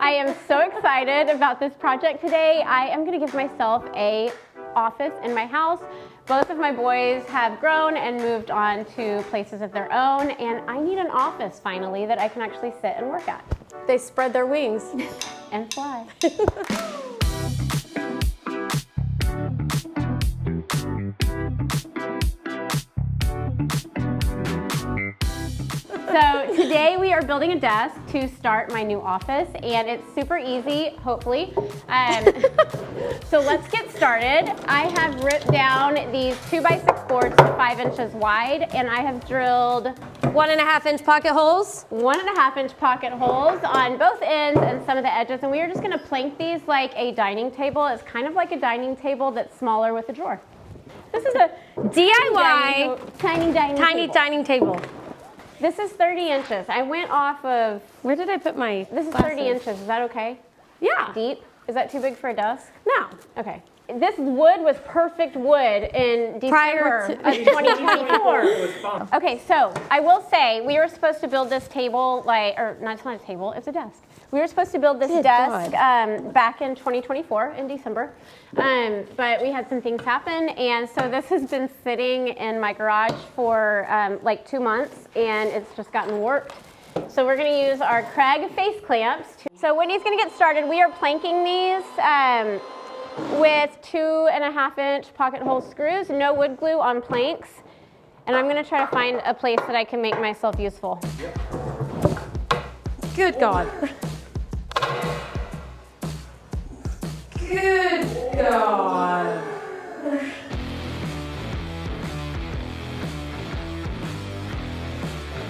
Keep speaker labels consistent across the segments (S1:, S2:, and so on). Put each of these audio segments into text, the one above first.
S1: I am so excited about this project today. I am gonna give myself a office in my house. Both of my boys have grown and moved on to places of their own, and I need an office finally that I can actually sit and work at.
S2: They spread their wings
S1: and fly. So today we are building a desk to start my new office, and it's super easy, hopefully. So let's get started. I have ripped down these 2x6 boards to 5 inches wide, and I have drilled
S2: 1.5 inch pocket holes.
S1: 1.5 inch pocket holes on both ends and some of the edges, and we are just gonna plank these like a dining table. It's kind of like a dining table that's smaller with a drawer. This is a
S2: DIY
S1: tiny
S2: dining table.
S1: This is 30 inches. I went off of...
S2: Where did I put my
S1: This is
S2: glasses?
S1: 30 inches. Is that okay?
S2: Yeah.
S1: Deep? Is that too big for a desk?
S2: No.
S1: Okay. This wood was perfect wood in December of 2024. Okay, so I will say we were supposed to build this table, or not, it's not a table, it's a desk. We were supposed to build this desk back in 2024 in December, but we had some things happen, and so this has been sitting in my garage for like 2 months, and it's just gotten warped. So we're gonna use our Craig face clamps. So Whitney's gonna get started. We are planking these with 2.5 inch pocket hole screws, no wood glue on planks, and I'm gonna try to find a place that I can make myself useful.
S2: Good God. Good God.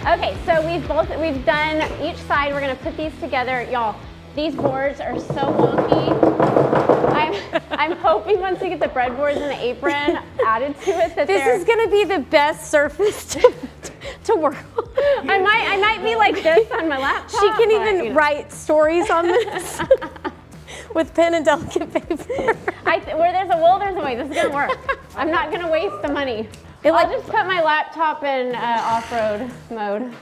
S1: Okay, so we've done each side. We're gonna put these together. Y'all, these boards are so wonky. I'm hoping once we get the breadboards and the apron added to it that
S2: this is gonna be the best surface to work on.
S1: I might be like this on my laptop.
S2: She can even write stories on this with pen and delicate paper.
S1: Where there's a will, there's a way. This is gonna work. I'm not gonna waste the money. I'll just put my laptop in off-road mode.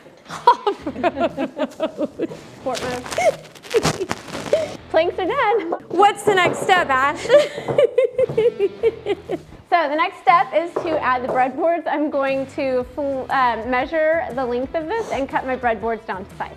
S1: Off-road. Sport mode. Planks are done.
S2: What's the next step, Ash?
S1: So the next step is to add the breadboards. I'm going to measure the length of this and cut my breadboards down to size.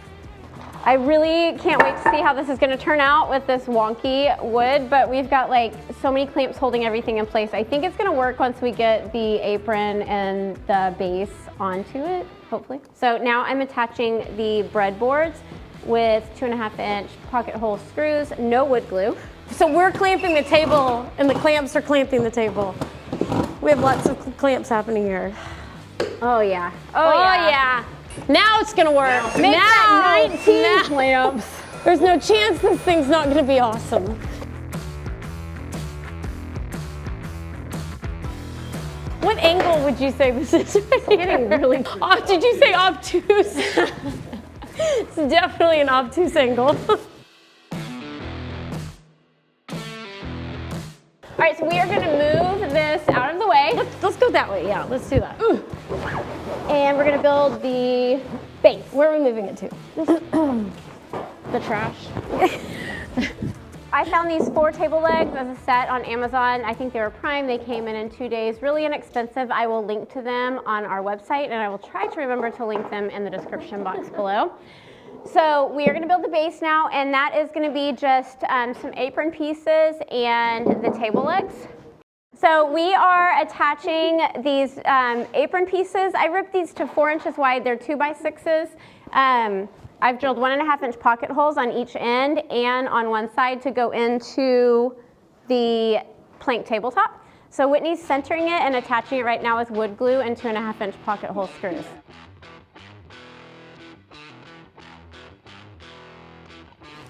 S1: I really can't wait to see how this is going to turn out with this wonky wood, but we've got like so many clamps holding everything in place. I think it's going to work once we get the apron and the base onto it, hopefully. So now I'm attaching the breadboards with 2.5 inch pocket hole screws, no wood glue.
S2: So we're clamping the table and the clamps are clamping the table. We have lots of clamps happening here.
S1: Oh yeah.
S2: Oh yeah. Now it's gonna work.
S1: Make that 19 clamps.
S2: There's no chance this thing's not gonna be awesome. What angle would you say this is?
S1: It's getting really...
S2: Did you say obtuse? It's definitely an obtuse angle.
S1: All right, so we are gonna move this out of the way.
S2: Let's go that way, yeah, let's do that.
S1: And we're gonna build the base.
S2: Where are we moving it to?
S1: The trash. I found these 4 table legs as a set on Amazon. I think they were prime. They came in 2 days, really inexpensive. I will link to them on our website, and I will try to remember to link them in the description box below. So we are gonna build the base now, and that is gonna be just some apron pieces and the table legs. So we are attaching these apron pieces. I ripped these to 4 inches wide. They're 2x6s. I've drilled 1.5 inch pocket holes on each end and on one side to go into the plank tabletop. So Whitney's centering it and attaching it right now with wood glue and 2.5 inch pocket hole screws.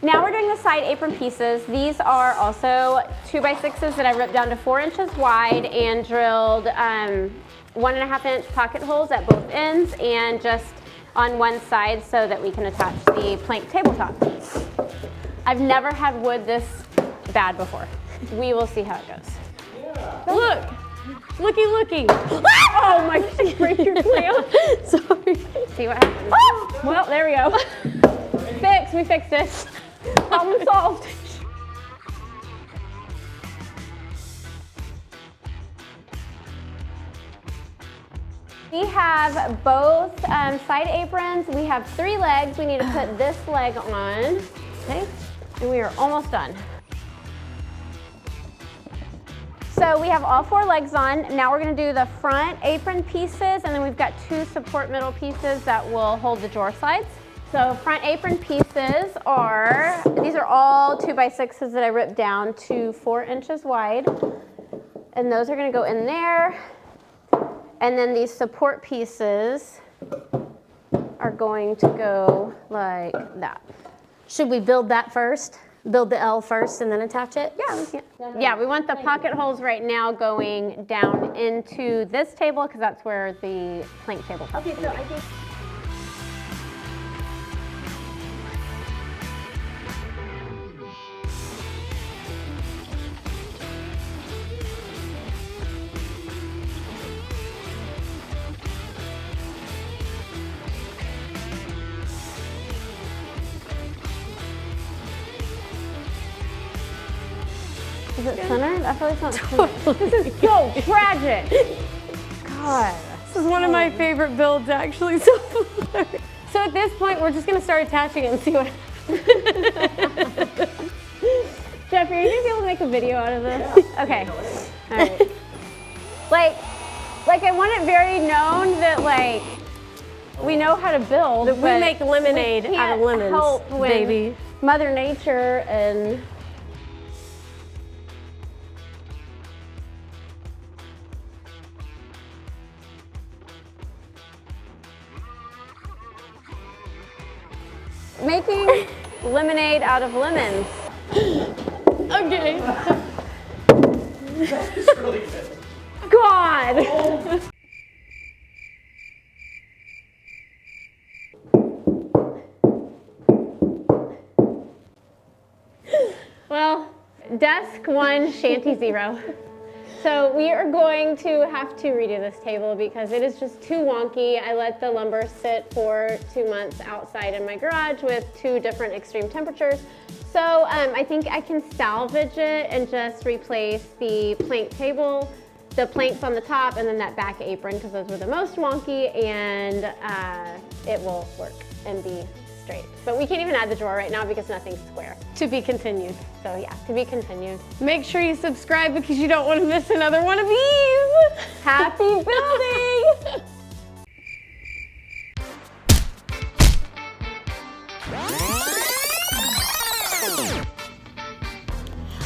S1: Now we're doing the side apron pieces. These are also 2x6s that I ripped down to 4 inches wide and drilled 1.5 inch pocket holes at both ends and just on one side so that we can attach the plank tabletop. I've never had wood this bad before. We will see how it goes.
S2: Yeah. Look, looky.
S1: Oh my, did you break your clamp?
S2: Sorry.
S1: See what happens. Well, there we go. We fixed it. Problem solved. We have both side aprons. We have 3 legs. We need to put this leg on. Okay, and we are almost done. So we have all 4 legs on. Now we're gonna do the front apron pieces, and then we've got 2 support middle pieces that will hold the drawer sides. So front apron pieces are, these are all 2x6s that I ripped down to 4 inches wide. And those are gonna go in there. And then these support pieces are going to go like that.
S2: Should we build that first? Build the L first and then attach it?
S1: Yeah, we can. Yeah, we want the pocket holes right now going down into this table because that's where the plank table is. Okay, so I think. Is it centered? I feel like it's not centered. This is so tragic. God.
S2: This is one of my favorite builds, actually, so far. So at this point, we're just going to start attaching it and see what happens.
S1: Jeffrey, are you going to be able to make a video out of this? Yeah. Okay. All right. Like I want it very known that, like, we know how to build.
S2: We make lemonade out of lemons,
S1: help when
S2: baby.
S1: Mother Nature and... making lemonade out of lemons.
S2: Okay.
S3: That is really good.
S1: God!
S3: Oh.
S1: Well, desk 1, shanty 0. So we are going to have to redo this table because it is just too wonky. I let the lumber sit for 2 months outside in my garage with 2 different extreme temperatures. So I think I can salvage it and just replace the plank table, the planks on the top, and then that back apron because those were the most wonky, and it will work and be straight. But we can't even add the drawer right now because nothing's square.
S2: To be continued.
S1: So yeah, to be continued.
S2: Make sure you subscribe because you don't want to miss another one of these.
S1: Happy building!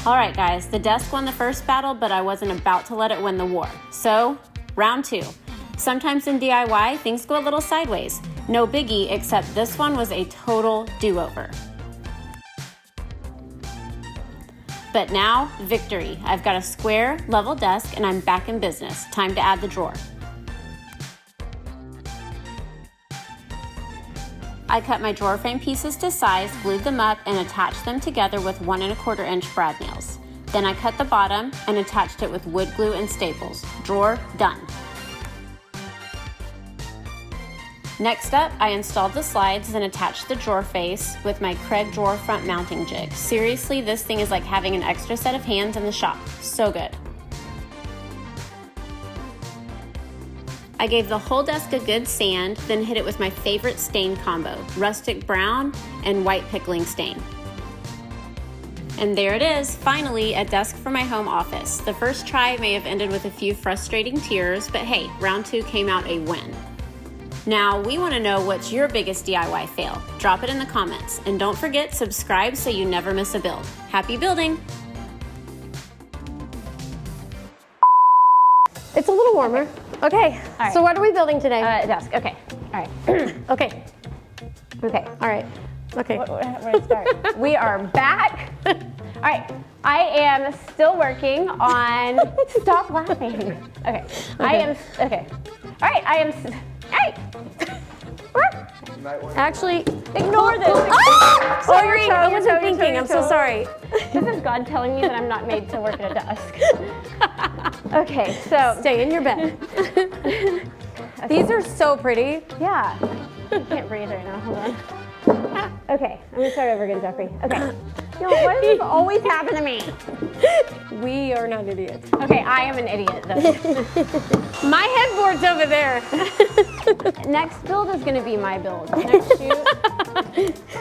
S4: All right, guys, the desk won the first battle, but I wasn't about to let it win the war. So, round 2. Sometimes in DIY, things go a little sideways. No biggie, except this one was a total do-over. But now, victory. I've got a square, level desk, and I'm back in business. Time to add the drawer. I cut my drawer frame pieces to size, glued them up, and attached them together with 1 1/4 inch brad nails. Then I cut the bottom and attached it with wood glue and staples. Drawer done. Next up, I installed the slides and attached the drawer face with my Craig drawer front mounting jig. Seriously, this thing is like having an extra set of hands in the shop. So good. I gave the whole desk a good sand, then hit it with my favorite stain combo, rustic brown and white pickling stain. And there it is, finally, a desk for my home office. The first try may have ended with a few frustrating tears, but hey, round 2 came out a win. Now, we want to know what's your biggest DIY fail. Drop it in the comments, and don't forget, subscribe so you never miss a build. Happy building!
S2: It's a little warmer. Okay,
S1: right.
S2: So what are we building today?
S1: Desk, okay, all right.
S2: Okay,
S1: Okay,
S2: all right, okay.
S1: where to start? We are back. All right, I am still working on, stop laughing. Okay, okay. All right, I am, hey.
S2: Actually,
S1: Ignore this.
S2: ah! Sorry,
S1: Your toe,
S2: I
S1: your
S2: wasn't
S1: toe, your
S2: thinking,
S1: toe,
S2: I'm
S1: your
S2: so
S1: toe.
S2: sorry.
S1: This is God telling me that I'm not made to work at a desk. Okay, so.
S2: Stay in your bed. These are so pretty.
S1: Yeah. I can't breathe right now, hold on. Okay, I'm gonna start over again, Jeffrey. Okay. No, why does this always happen to me?
S2: We are not idiots.
S1: Okay, I am an idiot though.
S2: My headboard's over there.
S1: Next build is gonna be my build. Next shoot.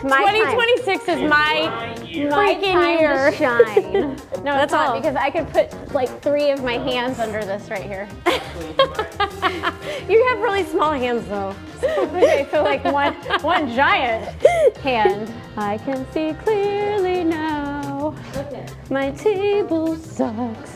S1: My
S2: 2026 is my freaking year.
S1: To shine. No,
S2: That's
S1: it's not
S2: all.
S1: because I could put like 3 of my hands under this right here.
S2: You have really small hands though.
S1: Okay, so like one giant hand. I can see clearly now. My table sucks.